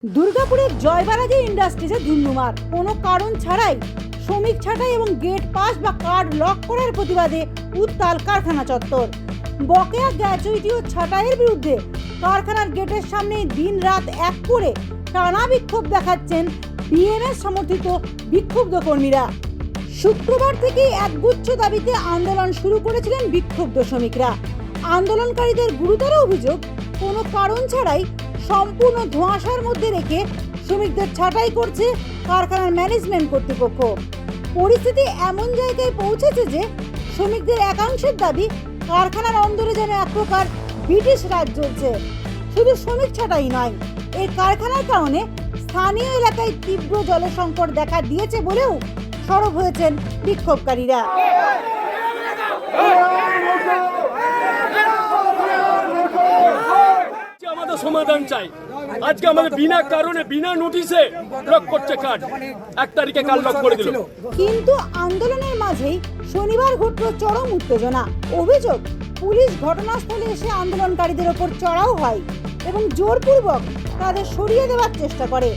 দুর্গাপুরের জয়বারাজি ইন্ডাস্ট্রিজে ধুন্ধুমার কোনো কারণ ছাড়াই শ্রমিক ছাঁটাই এবং গেট পাস বা কার্ড লক করার প্রতিবাদে উত্তাল কারখানা চত্বর। বকেয়া গ্র্যাচুইটি ও ছাঁটাইয়ের বিরুদ্ধে কারখানার গেটের সামনে দিন রাত এক করে টানা বিক্ষোভ দেখাচ্ছেন বিএমএস সমর্থিত বিক্ষুব্ধ কর্মীরা। শুক্রবার থেকে একগুচ্ছ দাবিতে আন্দোলন শুরু করেছিলেন বিক্ষুব্ধ শ্রমিকরা। আন্দোলনকারীদের গুরুতর অভিযোগ, কোনো কারণ ছাড়াই সম্পূর্ণ ধোঁয়াশার মধ্যে রেখে শ্রমিকদের ছাঁটাই করছে কারখানার ম্যানেজমেন্ট কর্তৃপক্ষ। পরিস্থিতি এমন জায়গায় পৌঁছেছে যে শ্রমিকদের একাংশের দাবি কারখানার অন্দরে যেন এক প্রকার ব্রিটিশ রাজ চলছে। শুধু শ্রমিক ছাঁটাই নয়, এই কারখানার কারণে স্থানীয় এলাকায় তীব্র জলের সংকট দেখা দিয়েছে বলেও সরব হয়েছেন বিক্ষোভকারীরা। আমাদের সমাধান চাই। আজকে আমাদের বিনা কারণে বিনা নোটিশে লক করছে কার্ড, 1 তারিখে কার্ড লক করে দিল। কিন্তু আন্দোলনের মাঝেই শনিবার ঘটল চরম উত্তেজনা। অভিযোগ, পুলিশ ঘটনাস্থলে এসে আন্দোলনকারীদের ওপর চড়াও হয় এবং জোরপূর্বক তাদের সরিয়ে দেওয়ার চেষ্টা করে।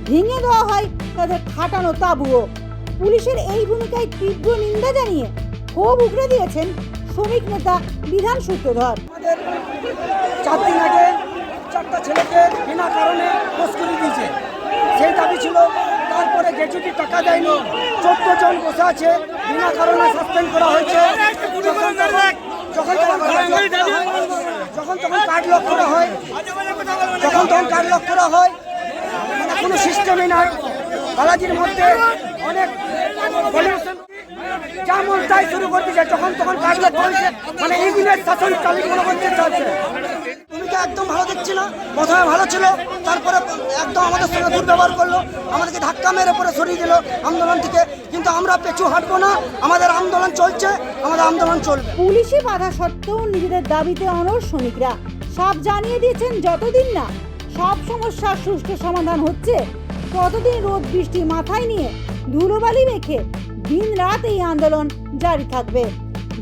ভেঙে দেওয়া হয় তাদের খাটানো তাঁবুও। পুলিশের এই ভূমিকায় তীব্র নিন্দা জানিয়ে ক্ষোভ উগরে দিয়েছেন শ্রমিক নেতা বিধান সূত্রধর। 4 দিন আগে 4টা ছেলেকে বিনা কারণে মুশকিল দিয়েছে, সেই দাবি ছিল। তারপরে গ্র্যাচুইটি টাকা দেয়নি, 14 জন বসে আছে, বিনা কারণে সাসপেন্ড করা হয়েছে। যখন তখন কার্ড লক করা হয়, মানে কোনো সিস্টেমই নাই। বালাজির মধ্যে অনেক যা মন তাই শুরু করতে যায়, যখন তখন কার্ড লক করেছে, মানে ইংরেজ শাসন চালিয়ে মনে করতে চাচ্ছে। ভূমিকা একদম ভালো দেখছি না। প্রথমে ভালো ছিল, তারপরে একদম আমাদের সঙ্গে দুর্ব্যবহার করলো, আমাদেরকে ধাক্কা মেরে পরে সরিয়ে দিল আন্দোলন থেকে। কিন্তু আমরা পিছু হাঁটবো না, আমাদের আন্দোলন চলছে, আমাদের আন্দোলন চলবে। পুলিশি বাধা সত্ত্বেও নিজেদের দাবিতে অনড় শ্রমিকরা সব জানিয়ে দিয়েছেন, যতদিন না সব সমস্যার সুষ্ঠু সমাধান হচ্ছে ততদিন রোদ বৃষ্টি মাথায় নিয়ে ধুলোবালি মেখে দিন রাত এই আন্দোলন জারি থাকবে।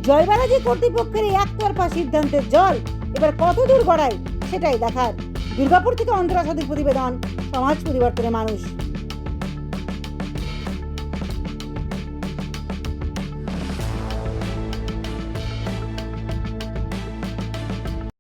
জয়বারাজি কর্তৃপক্ষের এই একতরফা সিদ্ধান্তের জল এবার কত দূর গড়ায় সেটাই দেখার। দুর্গাপুর থেকে অন্তরা সাদির প্রতিবেদন, সমাজ পরিবর্তনের মানুষ।